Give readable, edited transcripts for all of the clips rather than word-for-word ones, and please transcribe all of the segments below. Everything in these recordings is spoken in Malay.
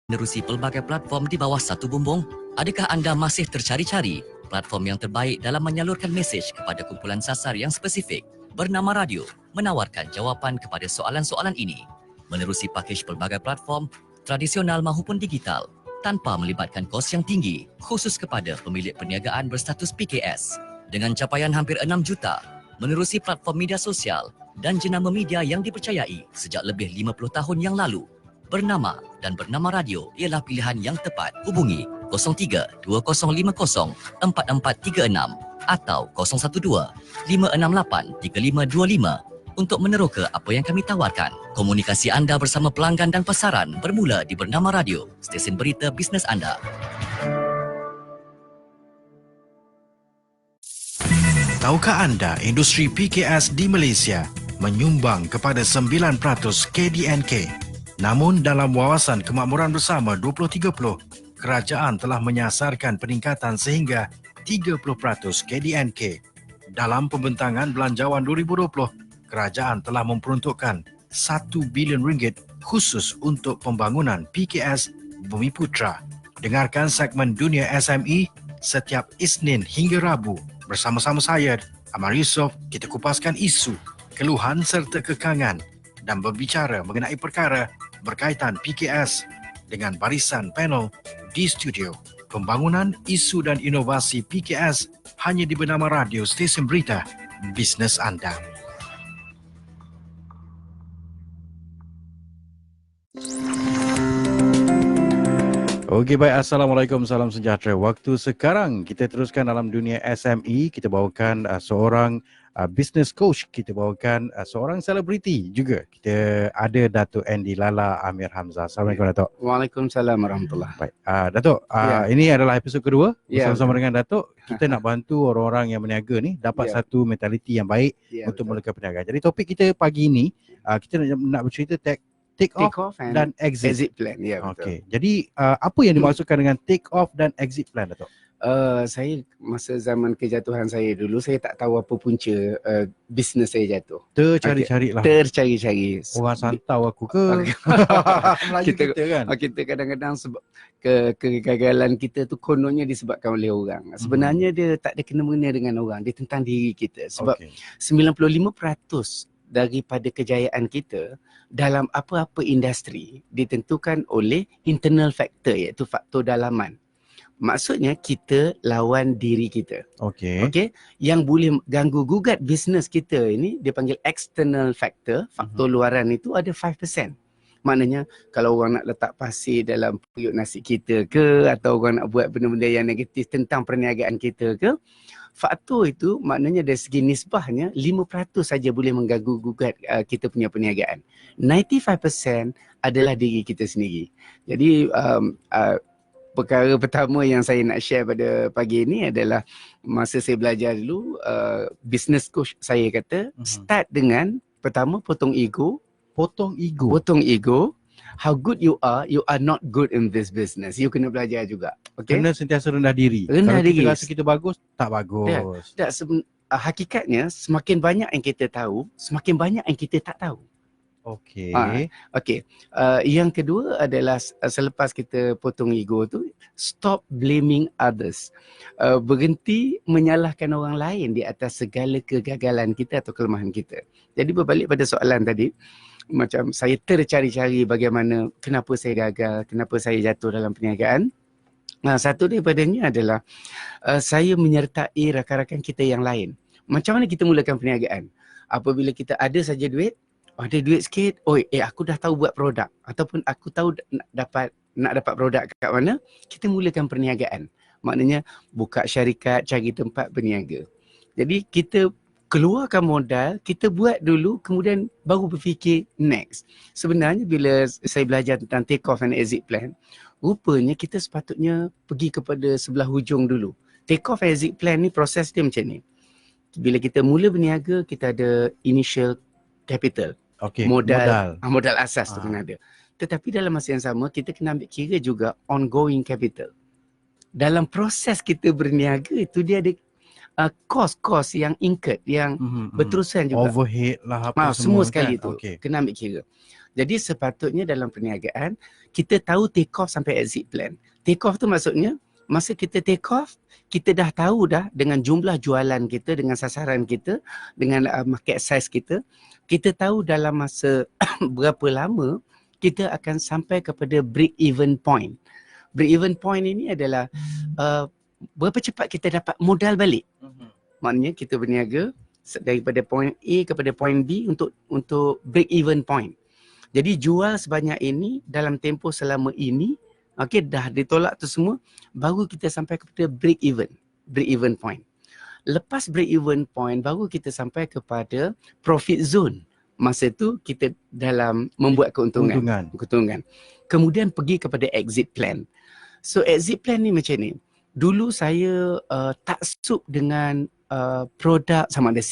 Menerusi pelbagai platform di bawah satu bumbung, adakah anda masih tercari-cari platform yang terbaik dalam menyalurkan mesej kepada kumpulan sasar yang spesifik? Bernama Radio menawarkan jawapan kepada soalan-soalan ini. Menerusi pakej pelbagai platform, tradisional maupun digital, tanpa melibatkan kos yang tinggi, khusus kepada pemilik perniagaan berstatus PKS. Dengan capaian hampir 6 juta, menerusi platform media sosial dan jenama media yang dipercayai sejak lebih 50 tahun yang lalu. Bernama Radio ialah pilihan yang tepat. Hubungi 03-2050-4436 atau 012-568-3525 untuk meneroka apa yang kami tawarkan. Komunikasi anda bersama pelanggan dan pasaran bermula di Bernama Radio, stesen berita bisnes anda. Tahukah anda industri PKS di Malaysia menyumbang kepada 9% KDNK? Namun dalam wawasan kemakmuran bersama 2030, kerajaan telah menyasarkan peningkatan sehingga 30% KDNK. Dalam pembentangan belanjawan 2020, kerajaan telah memperuntukkan RM1 bilion khusus untuk pembangunan PKS Bumiputra. Dengarkan segmen Dunia SME setiap Isnin hingga Rabu. Bersama-sama saya, Amar Yusof, kita kupaskan isu, keluhan serta kekangan dan berbicara mengenai perkara berkaitan PKS dengan barisan panel di studio. Pembangunan, isu dan inovasi PKS hanya di Bernama Radio, stesen berita bisnes anda. Okey, baik. Assalamualaikum, salam sejahtera. Waktu sekarang kita teruskan dalam dunia SME. Kita bawakan seorang business coach. Kita bawakan seorang selebriti juga. Kita ada Datuk Andy Lala Amir Hamzah. Assalamualaikum, Datuk. Waalaikumsalam warahmatullahi. Baik, Datuk, ini adalah episod kedua bersama-sama dengan Datuk. Kita nak bantu orang-orang yang berniaga ni dapat satu mentaliti yang baik untuk mulakan perniagaan. Jadi topik kita pagi ini, kita nak bercerita take off dan exit plan. Ya, betul. Okey. Jadi apa yang dimaksudkan dengan take off dan exit plan, Datuk? Saya masa zaman kejatuhan saya dulu, saya tak tahu apa punca bisnes saya jatuh. Tercari-carilah. Tercari-cari. Orang santau aku ke? Melayu kita kan? Kita kadang-kadang sebab kegagalan kita tu kononnya disebabkan oleh orang. Sebenarnya dia tak ada kena-mengena dengan orang. Dia tentang diri kita. Sebab 95% daripada kejayaan kita dalam apa-apa industri ditentukan oleh internal factor, iaitu faktor dalaman. Maksudnya kita lawan diri kita. Okey. Yang boleh ganggu gugat bisnes kita ini dia panggil external factor, faktor luaran itu ada 5%. Maknanya kalau orang nak letak pasir dalam periuk nasi kita ke, atau orang nak buat benda-benda yang negatif tentang perniagaan kita ke, faktor itu maknanya dari segi nisbahnya 5% saja boleh mengganggu gugat kita punya perniagaan. 95% adalah diri kita sendiri. Jadi perkara pertama yang saya nak share pada pagi ini adalah masa saya belajar dulu, business coach saya kata, start dengan pertama potong ego. Potong ego. How good you are not good in this business. You kena belajar juga. Okay? Kena sentiasa rendah diri. Kalau kita rasa kita bagus, tak bagus. Hakikatnya semakin banyak yang kita tahu, semakin banyak yang kita tak tahu. Okey. Yang kedua adalah selepas kita potong ego tu, stop blaming others. Berhenti menyalahkan orang lain di atas segala kegagalan kita atau kelemahan kita. Jadi berbalik pada soalan tadi, macam saya tercari-cari bagaimana, kenapa saya gagal, kenapa saya jatuh dalam perniagaan. Satu daripadanya adalah saya menyertai rakan-rakan kita yang lain. Macam mana kita mulakan perniagaan? Apabila kita ada saja duit, sikit, aku dah tahu buat produk, ataupun aku tahu nak dapat produk kat mana, kita mulakan perniagaan. Maknanya buka syarikat, cari tempat berniaga. Jadi kita keluarkan modal, kita buat dulu, kemudian baru berfikir next. Sebenarnya bila saya belajar tentang take off and exit plan, rupanya kita sepatutnya pergi kepada sebelah hujung dulu. Take off and exit plan ni proses dia macam ni. Bila kita mula berniaga, kita ada initial capital. Modal asas tu kena ada. Tetapi dalam masa yang sama, kita kena ambil kira juga ongoing capital. Dalam proses kita berniaga itu, dia kos-kos yang incurred, yang berterusan juga. Overhead lah apa Semua semua sekali kan? tu Okey. kena ambil kira. Jadi sepatutnya dalam perniagaan kita tahu take off sampai exit plan. Take off tu maksudnya masa kita take off, kita dah tahu dah dengan jumlah jualan kita, dengan sasaran kita, dengan market size kita, kita tahu dalam masa berapa lama kita akan sampai kepada break even point. Break even point ini adalah berapa cepat kita dapat modal balik. Maknanya kita berniaga daripada point A kepada point B untuk break even point. Jadi jual sebanyak ini dalam tempoh selama ini, okey, dah ditolak tu semua, baru kita sampai kepada break even point. Lepas break even point baru kita sampai kepada profit zone. Masa tu kita dalam membuat keuntungan. Kemudian pergi kepada exit plan. So exit plan ni macam ni. Dulu saya taksub dengan produk, sama ada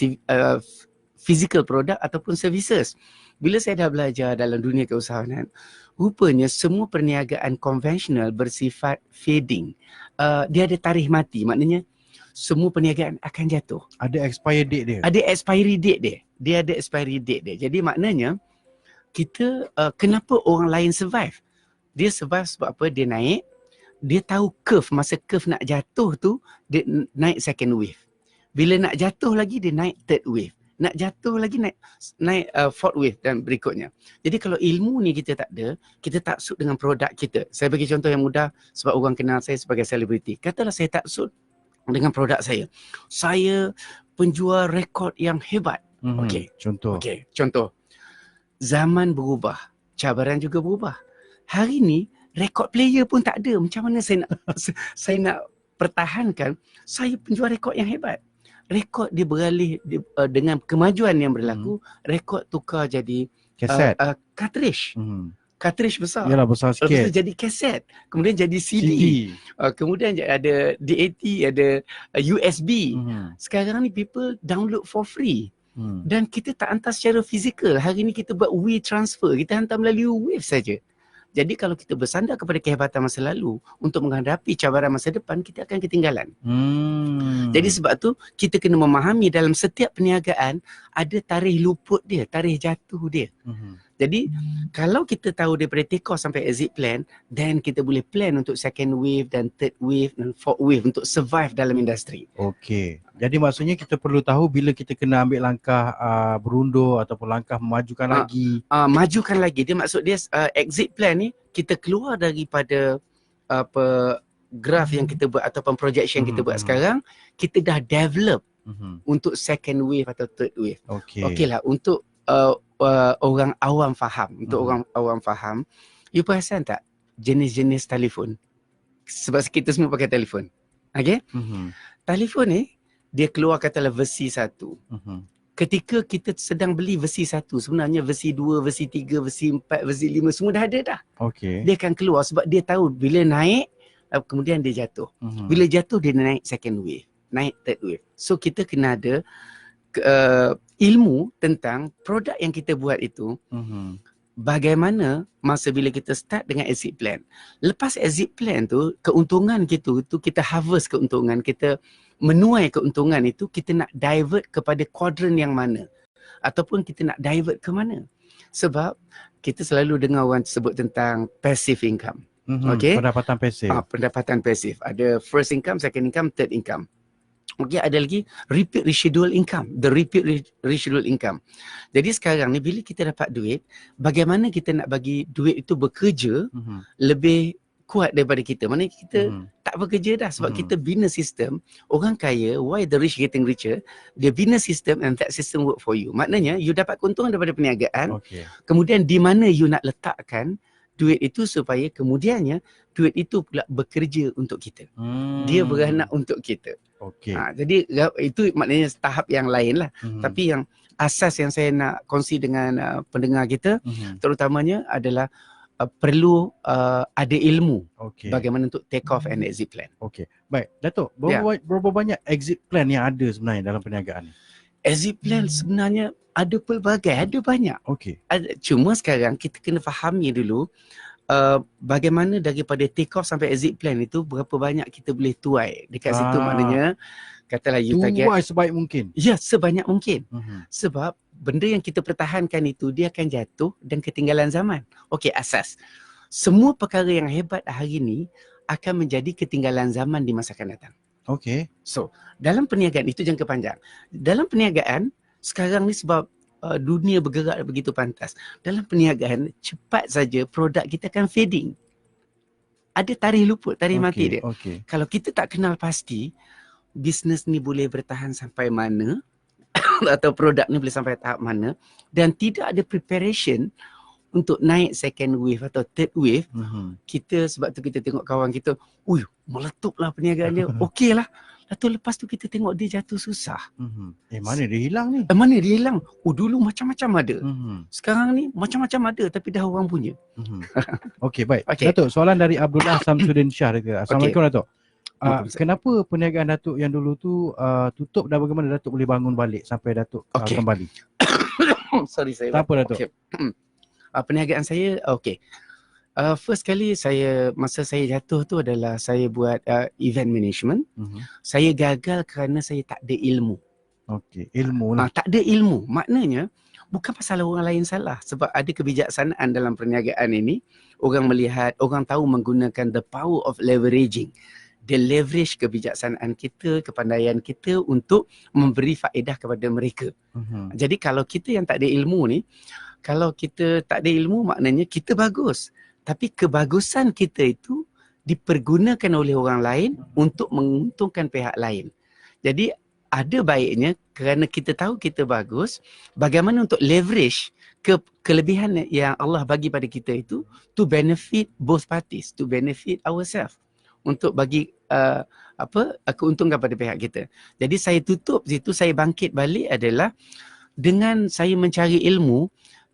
physical product ataupun services. Bila saya dah belajar dalam dunia keusahawanan, rupanya semua perniagaan konvensional bersifat fading. Dia ada tarikh mati, maknanya semua perniagaan akan jatuh. Ada expiry date dia. Ada expiry date dia. Dia ada expiry date dia. Jadi maknanya kita kenapa orang lain survive? Dia survive sebab apa? Dia naik, dia tahu curve, masa curve nak jatuh tu dia naik second wave. Bila nak jatuh lagi dia naik third wave. Nak jatuh lagi naik fourth wave dan berikutnya. Jadi kalau ilmu ni kita tak ada, kita taksub dengan produk kita. Saya bagi contoh yang mudah sebab orang kenal saya sebagai selebriti. Katalah saya taksub dengan produk saya. Saya penjual rekod yang hebat. Okey. Contoh. Zaman berubah, cabaran juga berubah. Hari ni rekod player pun tak ada. Macam mana saya nak pertahankan saya penjual rekod yang hebat? Rekod dia beralih dengan kemajuan yang berlaku, rekod tukar jadi kaset, cartridge. Cartridge besar. Yalah, besar sikit. Lepas tu jadi kaset. Kemudian jadi CD. Kemudian ada DAT, ada USB. Sekarang ni people download for free. Dan kita tak hantar secara fizikal. Hari ni kita buat WeTransfer. Kita hantar melalui wave saja. Jadi kalau kita bersandar kepada kehebatan masa lalu untuk menghadapi cabaran masa depan, kita akan ketinggalan. Jadi sebab tu kita kena memahami dalam setiap perniagaan ada tarikh luput dia, tarikh jatuh dia. Jadi kalau kita tahu daripada take off sampai exit plan, then kita boleh plan untuk second wave dan third wave dan fourth wave untuk survive dalam industri. Okey. Jadi maksudnya kita perlu tahu bila kita kena ambil langkah berundur ataupun langkah memajukan lagi. Majukan lagi. Dia maksud dia exit plan ni kita keluar daripada graf yang kita buat ataupun projection yang kita buat sekarang, kita dah develop untuk second wave atau third wave. Okeylah, untuk orang awam faham, orang awam faham, you perasan tak jenis-jenis telefon? Sebab kita semua pakai telefon. Okey? Telefon ni dia keluar katalah versi 1. Ketika kita sedang beli versi 1, sebenarnya versi 2, versi 3, versi 4, versi 5 semua dah ada dah. Dia akan keluar sebab dia tahu bila naik kemudian dia jatuh. Bila jatuh dia naik second wave, naik third wave. So kita kena ada ilmu tentang produk yang kita buat itu. Bagaimana masa bila kita start dengan exit plan. Lepas exit plan tu, keuntungan kita tu kita harvest keuntungan, kita menuai keuntungan itu, kita nak divert kepada kuadran yang mana? Ataupun kita nak divert ke mana? Sebab kita selalu dengar orang sebut tentang passive income. Pendapatan pasif. Pendapatan pasif. Ada first income, second income, third income. Okey, ada lagi repeat residual income, the repeat residual income. Jadi sekarang ni bila kita dapat duit, bagaimana kita nak bagi duit itu bekerja lebih kuat daripada kita. Mana kita tak bekerja dah sebab kita bina sistem. Orang kaya, why the rich getting richer? Dia bina sistem and that system work for you. Maknanya you dapat keuntungan daripada perniagaan. Kemudian di mana you nak letakkan duit itu supaya kemudiannya duit itu pula bekerja untuk kita. Dia beranak untuk kita. Jadi itu maknanya tahap yang lain lah. Tapi yang asas yang saya nak kongsi dengan pendengar kita terutamanya adalah perlu ada ilmu bagaimana untuk take off and exit plan. Baik, Datuk, berapa banyak exit plan yang ada sebenarnya dalam perniagaan ni? Exit plan sebenarnya ada pelbagai, ada banyak. Cuma sekarang kita kena fahami dulu bagaimana daripada take off sampai exit plan itu berapa banyak kita boleh tuai. Dekat situ maknanya katalah you target tuai sebaik mungkin. ya sebanyak mungkin. Mhm. Sebab benda yang kita pertahankan itu dia akan jatuh dan ketinggalan zaman. Okey, asas. Semua perkara yang hebat hari ini akan menjadi ketinggalan zaman di masa akan datang. Okey. So, dalam perniagaan itu jangka panjang. Dalam perniagaan sekarang ni sebab dunia bergerak begitu pantas. Dalam perniagaan cepat saja produk kita akan fading. Ada tarikh luput, tarikh mati dia. Okey. Kalau kita tak kenal pasti bisnes ni boleh bertahan sampai mana atau produk ni boleh sampai tahap mana dan tidak ada preparation untuk naik second wave atau third wave, kita sebab tu kita tengok kawan kita, meletuplah perniagaan dia. Okey lah. Lepas tu kita tengok dia jatuh susah. Mana dia hilang ni? Mana dia hilang? Dulu macam-macam ada. Sekarang ni macam-macam ada tapi dah orang punya. Okey, baik. Okey. Datuk, soalan dari Abdullah Samsudin Shah. Assalamualaikum, Datuk. Kenapa perniagaan Datuk yang dulu tu tutup dan bagaimana Datuk boleh bangun balik sampai Datuk kembali? Sorry saya. Tak apa, Datuk. Okay. Perniagaan saya, first kali masa saya jatuh tu adalah saya buat event management. Saya gagal kerana saya tak ada ilmu. Okey, ilmu lah. Tak ada ilmu. Maknanya bukan pasal orang lain salah. Sebab ada kebijaksanaan dalam perniagaan ini. Orang melihat, orang tahu menggunakan the power of leveraging. Dia leverage kebijaksanaan kita, kepandaian kita untuk memberi faedah kepada mereka. Jadi kalau kita yang tak ada ilmu ni, kalau kita tak ada ilmu maknanya kita bagus. Tapi kebagusan kita itu dipergunakan oleh orang lain untuk menguntungkan pihak lain. Jadi ada baiknya kerana kita tahu kita bagus, bagaimana untuk leverage kelebihan yang Allah bagi pada kita itu to benefit both parties, to benefit ourselves. Untuk bagi keuntungan pada pihak kita. Jadi saya tutup situ, saya bangkit balik adalah dengan saya mencari ilmu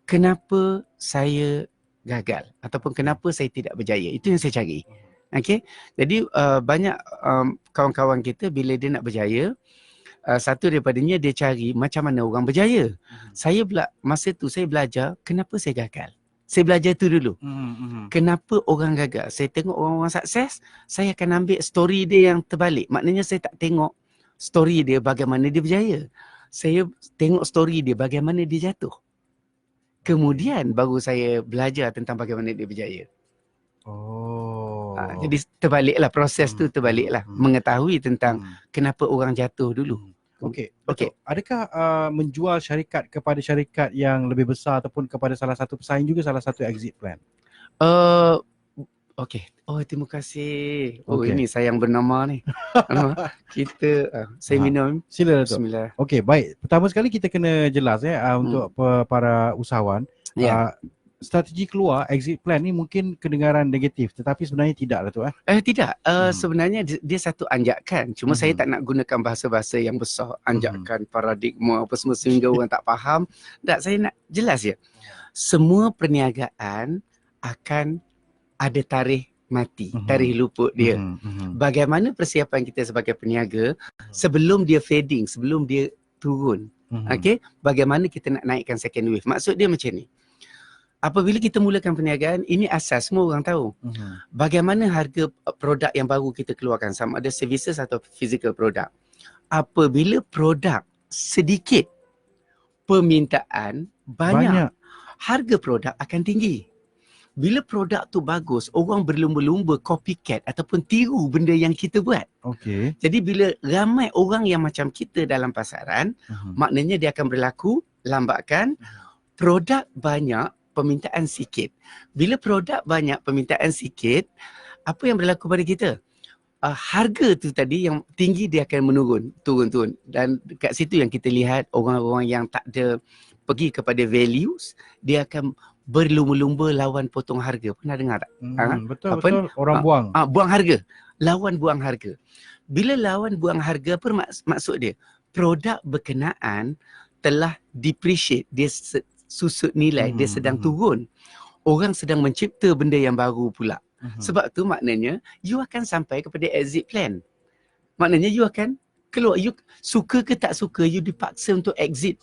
kenapa saya gagal ataupun kenapa saya tidak berjaya. Itu yang saya cari. Okey. Jadi banyak kawan-kawan kita bila dia nak berjaya, satu daripadanya dia cari macam mana orang berjaya. Saya pula masa tu saya belajar kenapa saya gagal. Saya belajar tu dulu. Kenapa orang gagal? Saya tengok orang-orang sukses, saya akan ambil story dia yang terbalik. Maknanya saya tak tengok story dia bagaimana dia berjaya. Saya tengok story dia bagaimana dia jatuh. Kemudian baru saya belajar tentang bagaimana dia berjaya. Jadi terbaliklah proses tu, terbaliklah. Mengetahui tentang kenapa orang jatuh dulu. Okey. Adakah menjual syarikat kepada syarikat yang lebih besar ataupun kepada salah satu pesaing juga salah satu exit plan? Okey. Terima kasih. Ini saya yang bernama ni. Saya minum. Sila, Datuk. Bismillah. Okey, baik. Pertama sekali kita kena jelas untuk para usahawan. Strategi keluar exit plan ni mungkin kedengaran negatif tetapi sebenarnya tidak, Datuk. Tidak. Sebenarnya dia satu anjakan. Cuma saya tak nak gunakan bahasa-bahasa yang besar. Anjakan, paradigma apa semua sehingga orang tak faham. Tak, saya nak jelas je. Semua perniagaan akan ada tarikh mati, tarikh luput dia. Bagaimana persiapan kita sebagai peniaga sebelum dia fading, sebelum dia turun. Okey, bagaimana kita nak naikkan second wave? Maksud dia macam ni. Apabila kita mulakan perniagaan, ini asas semua orang tahu. Bagaimana harga produk yang baru kita keluarkan, sama ada services atau physical product. Apabila produk sedikit, permintaan banyak. Harga produk akan tinggi. Bila produk tu bagus, orang berlumba-lumba copycat ataupun tiru benda yang kita buat. Okey. Jadi bila ramai orang yang macam kita dalam pasaran, maknanya dia akan berlaku lambatkan. Produk banyak, permintaan sikit. Bila produk banyak, permintaan sikit, apa yang berlaku pada kita? Harga tu tadi yang tinggi dia akan menurun, turun. Dan dekat situ yang kita lihat orang-orang yang tak ada pergi kepada values, dia akan berlumba-lumba lawan potong harga. Pernah dengar tak? Betul. Orang buang. Buang harga. Lawan buang harga. Bila lawan buang harga, apa maksud dia? Produk berkenaan telah depreciate. Dia susut nilai, dia sedang turun. Orang sedang mencipta benda yang baru pula. Sebab tu maknanya you akan sampai kepada exit plan. Maknanya you akan keluar. You suka ke tak suka, you dipaksa untuk exit.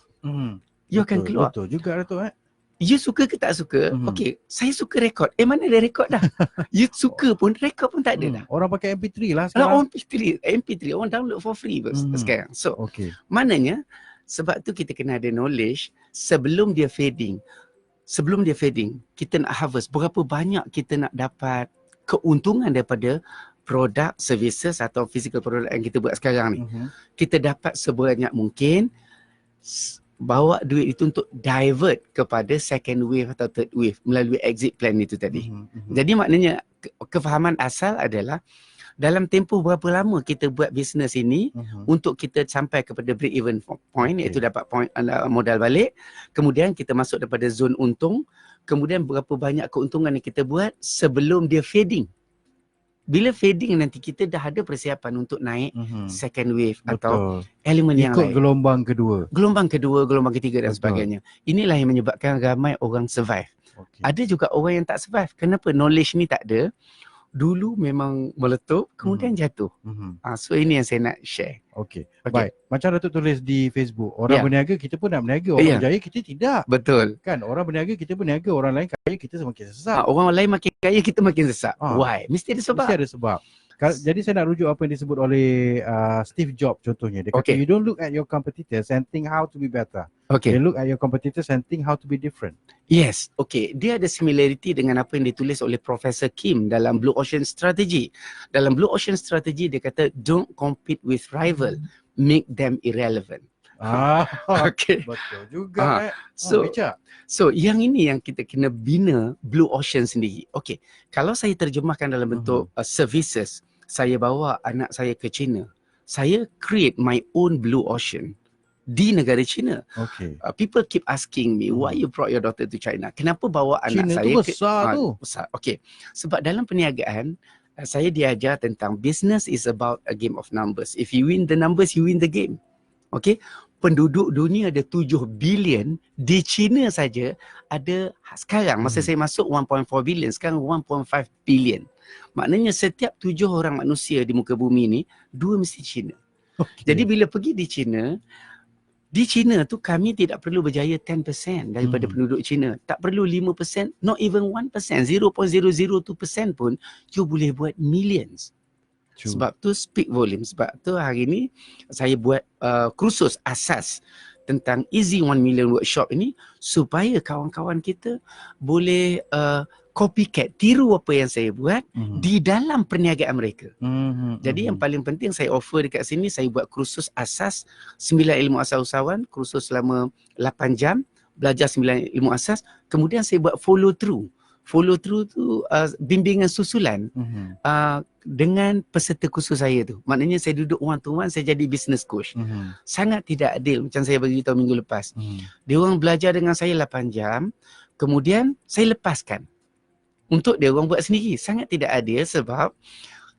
You akan keluar. Betul juga, Datuk. You suka ke tak suka? Okay, saya suka rekod. Mana ada rekod dah? You suka pun, rekod pun tak ada dah. Orang pakai MP3 lah Kalau sekarang. MP3 orang download for free sekarang. So, maknanya sebab tu kita kena ada knowledge sebelum dia fading. Sebelum dia fading, kita nak harvest berapa banyak kita nak dapat keuntungan daripada produk, services atau physical product yang kita buat sekarang ni. Kita dapat sebanyak mungkin, bawa duit itu untuk divert kepada second wave atau third wave melalui exit plan itu tadi. Jadi maknanya kefahaman asal adalah dalam tempoh berapa lama kita buat bisnes ini untuk kita sampai kepada break even point, iaitu dapat point modal balik, kemudian kita masuk daripada zon untung, kemudian berapa banyak keuntungan yang kita buat sebelum dia fading. Bila fading nanti kita dah ada persiapan untuk naik second wave atau elemen yang lain. Ikut gelombang kedua. Gelombang kedua, gelombang ketiga dan sebagainya. Inilah yang menyebabkan ramai orang survive. Ada juga orang yang tak survive. Kenapa? Knowledge ni tak ada. Dulu memang meletup, kemudian jatuh. So ini yang saya nak share. Baik. Macam Datuk tulis di Facebook, orang berniaga kita pun nak berniaga, orang berjaya kita tidak. Betul. Kan, orang berniaga kita berniaga, orang lain kaya kita semakin sesak. Orang lain makin kaya, kita makin sesak. Why? Mesti ada sebab. Mesti ada sebab. Jadi saya nak rujuk apa yang disebut oleh Steve Jobs contohnya. Dia kata, you don't look at your competitors and think how to be better. You look at your competitors and think how to be different. Yes, dia ada similarity dengan apa yang ditulis oleh Professor Kim dalam Blue Ocean Strategy. Dalam Blue Ocean Strategy dia kata, don't compete with rival, make them irrelevant. Betul juga. So yang ini yang kita kena bina Blue Ocean sendiri. Kalau saya terjemahkan dalam bentuk services, saya bawa anak saya ke China, saya create my own Blue Ocean di negara China. People keep asking me, why you brought your daughter to China? Kenapa bawa anak China saya tu besar tu. Besar. Sebab dalam perniagaan, saya diajar tentang business is about a game of numbers. If you win the numbers, you win the game. Penduduk dunia ada 7 bilion, di China saja ada sekarang, masa saya masuk 1.4 bilion, sekarang 1.5 bilion. Maknanya setiap 7 orang manusia di muka bumi ni, 2 mesti China. Jadi bila pergi di China tu kami tidak perlu berjaya 10% daripada penduduk China. Tak perlu 5%, not even 1%, 0.002% pun you boleh buat millions. Sebab tu speak volume. Sebab tu hari ni saya buat kursus asas tentang Easy 1 Million Workshop ini supaya kawan-kawan kita boleh copycat, tiru apa yang saya buat di dalam perniagaan mereka. Jadi yang paling penting saya offer dekat sini, saya buat kursus asas 9 ilmu asas usahawan, kursus selama 8 jam, belajar 9 ilmu asas, kemudian saya buat follow through. Follow through tu bimbingan susulan dengan peserta kursus saya tu. Maknanya saya duduk one to one, saya jadi business coach. Sangat tidak adil macam saya beritahu minggu lepas. Dia orang belajar dengan saya 8 jam, kemudian saya lepaskan untuk dia orang buat sendiri. Sangat tidak adil sebab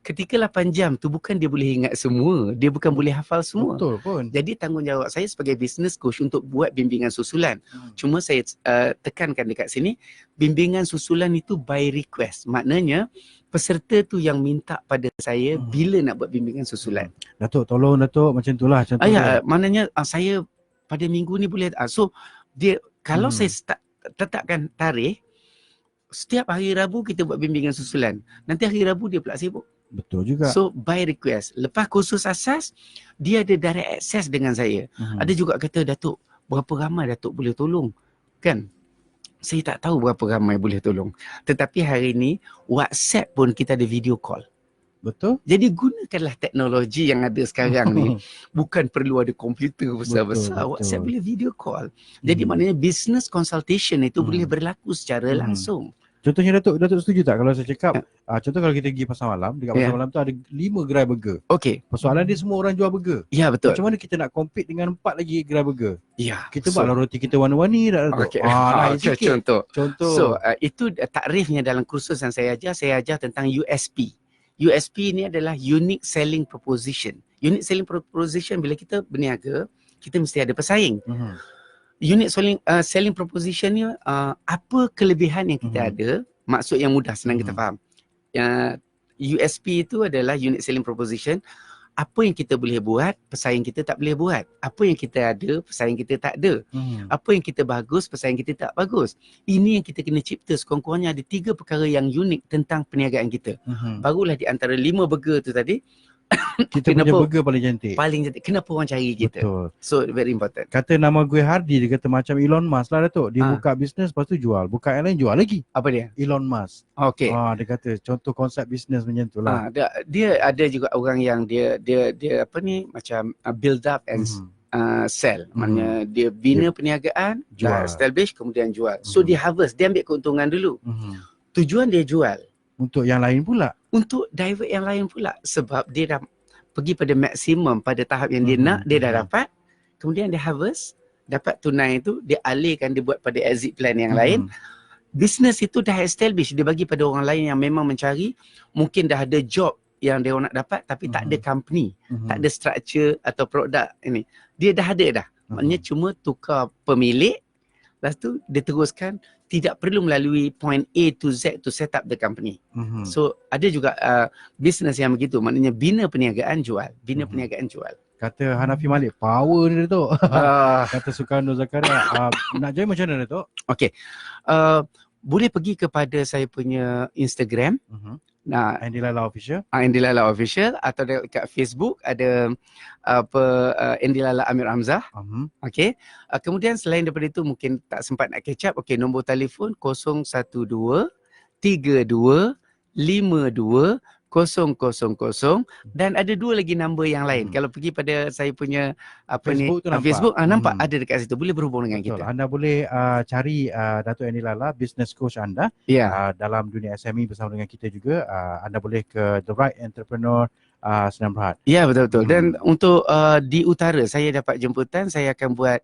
ketika 8 jam tu bukan dia boleh ingat semua, dia bukan boleh hafal semua. Betul pun. Jadi tanggungjawab saya sebagai business coach untuk buat bimbingan susulan. Cuma saya tekankan dekat sini, bimbingan susulan itu by request. Maknanya peserta tu yang minta pada saya bila nak buat bimbingan susulan. Datuk, tolong Datuk, macam itulah. Maknanya saya pada minggu ni boleh. So dia kalau saya tetapkan tarikh, setiap hari Rabu kita buat bimbingan susulan. Nanti hari Rabu dia pula sibuk. Betul juga. So by request. Lepas kursus asas, dia ada direct access dengan saya. Ada juga kata, Datuk, berapa ramai Datuk boleh tolong? Kan? Saya tak tahu berapa ramai boleh tolong. Tetapi hari ni WhatsApp pun kita ada video call. Betul. Jadi gunakanlah teknologi yang ada sekarang ni. Bukan perlu ada komputer besar-besar. WhatsApp boleh video call. Jadi maknanya business consultation itu boleh berlaku secara langsung. Contohnya Datuk setuju tak kalau saya cakap, contoh kalau kita pergi pasar malam, dekat pasar malam tu ada 5 gerai burger. Persoalan dia semua orang jual burger. Ya, betul. Macam mana kita nak compete dengan 4 lagi gerai burger? Ya. Kita buatlah roti kita warna-warni tak Datuk? Lain sikit. Contoh. So, itu takrifnya dalam kursus yang saya ajar tentang USP. USP ni adalah Unique Selling Proposition. Unique Selling Proposition bila kita berniaga, kita mesti ada pesaing. Unique selling proposition ni apa kelebihan yang kita ada, maksud yang mudah senang kita faham. USP itu adalah unique selling proposition, apa yang kita boleh buat, pesaing kita tak boleh buat. Apa yang kita ada, pesaing kita tak ada. Apa yang kita bagus, pesaing kita tak bagus. Ini yang kita kena cipta. Sekurang-kurangnya ada 3 perkara yang unik tentang perniagaan kita. Barulah di antara 5 burger tu tadi, kita punya burger paling cantik. Paling cantik. Kenapa orang cari kita? Betul. So very important. Kata nama gue Hardy, dia kata macam Elon Musk lah Datuk. Dia buka bisnes lepas tu jual. Buka yang lain jual lagi. Apa dia? Elon Musk. Okay. Dia kata contoh konsep bisnes macam tu lah. Dia ada juga orang yang dia apa ni macam build up and sell. Maknanya dia bina perniagaan, jual, establish, kemudian jual. So dia harvest, dia ambil keuntungan dulu. Tujuan dia jual. Untuk yang lain pula. Untuk divert yang lain pula. Sebab dia dah pergi pada maksimum pada tahap yang dia nak, dia dah dapat. Kemudian dia harvest, dapat tunai itu, dia alihkan, dia buat pada exit plan yang lain. Business itu dah establish, dia bagi pada orang lain yang memang mencari. Mungkin dah ada job yang dia nak dapat tapi tak ada company, tak ada structure atau produk ini. Dia dah ada dah. Maknanya cuma tukar pemilik, lepas tu dia teruskan, tidak perlu melalui point A to Z to set up the company. So ada juga business yang begitu. Maknanya bina perniagaan jual, bina perniagaan jual. Kata Hanafi Malik, power ni Datuk. Kata Sukarno Zakaria, nak join macam mana Datuk? Okay, boleh pergi kepada saya punya Instagram. Andy Lala Official. Andy Lala Official, atau dekat Facebook ada Andy Lala Amir Hamzah. Okey. Kemudian selain daripada itu mungkin tak sempat nak catch up. Okey, nombor telefon 012 32 52 000, dan ada 2 lagi nombor yang lain. Kalau pergi pada saya punya Facebook tu Facebook nampak ada dekat situ, boleh berhubung dengan kita. Anda boleh cari Datuk Andy Lala, business coach anda dalam dunia SME bersama dengan kita juga. Anda boleh ke The Right Entrepreneur Sdn Bhd. Ya, betul-betul. Dan untuk di utara saya dapat jemputan, saya akan buat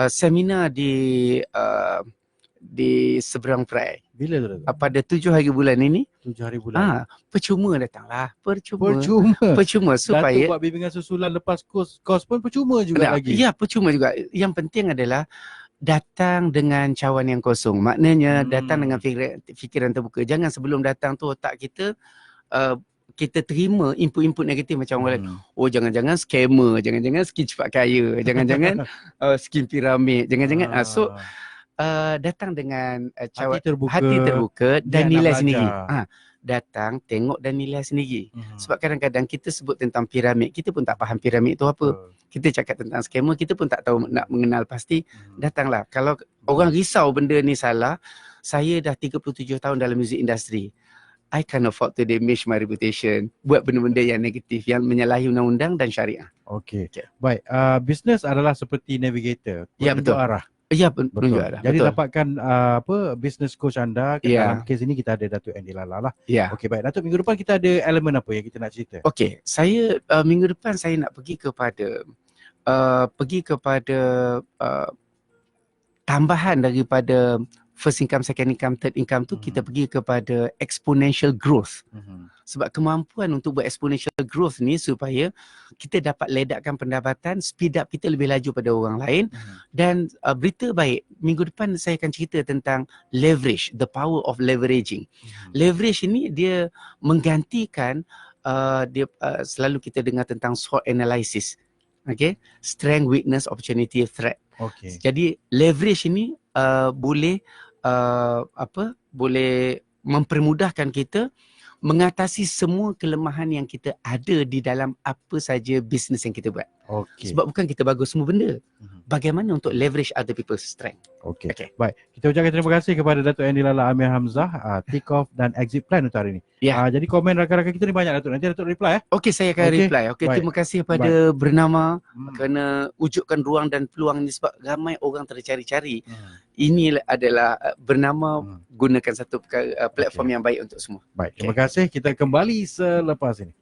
seminar di Seberang Perai. Bila tu? Pada 7 hari bulan ini. 7 hari bulan. Percuma datanglah. Percuma supaya Datuk buat bimbingan susulan lepas kos pun percuma juga lagi. Ya, percuma juga. Yang penting adalah datang dengan cawan yang kosong. Maknanya datang dengan fikiran terbuka. Jangan sebelum datang tu otak kita kita terima input-input negatif macam orang lain. Oh, jangan-jangan scammer, jangan-jangan skim cepat kaya, jangan-jangan skim piramid, jangan-jangan datang dengan hati terbuka dan nilai sendiri. Datang, tengok dan nilai sendiri. Sebab kadang-kadang kita sebut tentang piramid, kita pun tak faham piramid itu apa. Kita cakap tentang scammer, kita pun tak tahu nak mengenal pasti. Datanglah. Kalau orang risau benda ni salah, saya dah 37 tahun dalam music industry. I can't afford to damage my reputation. Buat benda-benda yang negatif, yang menyalahi undang-undang dan syariah. Okay. Baik, bisnes adalah seperti navigator. Ya, betul. Arah. Ya, penunjuk arah. Jadi betul. dapatkan business coach anda. Dalam kes ini kita ada Datuk Andy Lala lah. Okey, baik. Datuk, minggu depan kita ada elemen apa yang kita nak cerita? Okey, saya minggu depan saya nak pergi kepada tambahan daripada first income, second income, third income tu kita pergi kepada exponential growth. Sebab kemampuan untuk buat exponential growth ni supaya kita dapat ledakkan pendapatan, speed up kita lebih laju pada orang lain. Dan berita baik, minggu depan saya akan cerita tentang leverage, the power of leveraging. Leverage ini dia menggantikan selalu kita dengar tentang SWOT analysis. Okay? Strength, weakness, opportunity, threat. Jadi leverage ini boleh mempermudahkan kita mengatasi semua kelemahan yang kita ada di dalam apa saja bisnes yang kita buat. Sebab bukan kita bagus semua benda. Bagaimana untuk leverage other people's strength. Okay. Baik. Kita ucapkan terima kasih kepada Datuk Andy Lala Amir Hamzah, take off dan exit plan untuk hari ini. Jadi komen rakan-rakan kita ni banyak Datuk. Nanti Datuk reply. Okey, saya akan reply. Okey, terima kasih kepada Bernama kerana wujudkan ruang dan peluang ni sebab ramai orang tercari-cari. Ini adalah Bernama gunakan satu platform yang baik untuk semua. Baik, terima kasih. Kita kembali selepas ini.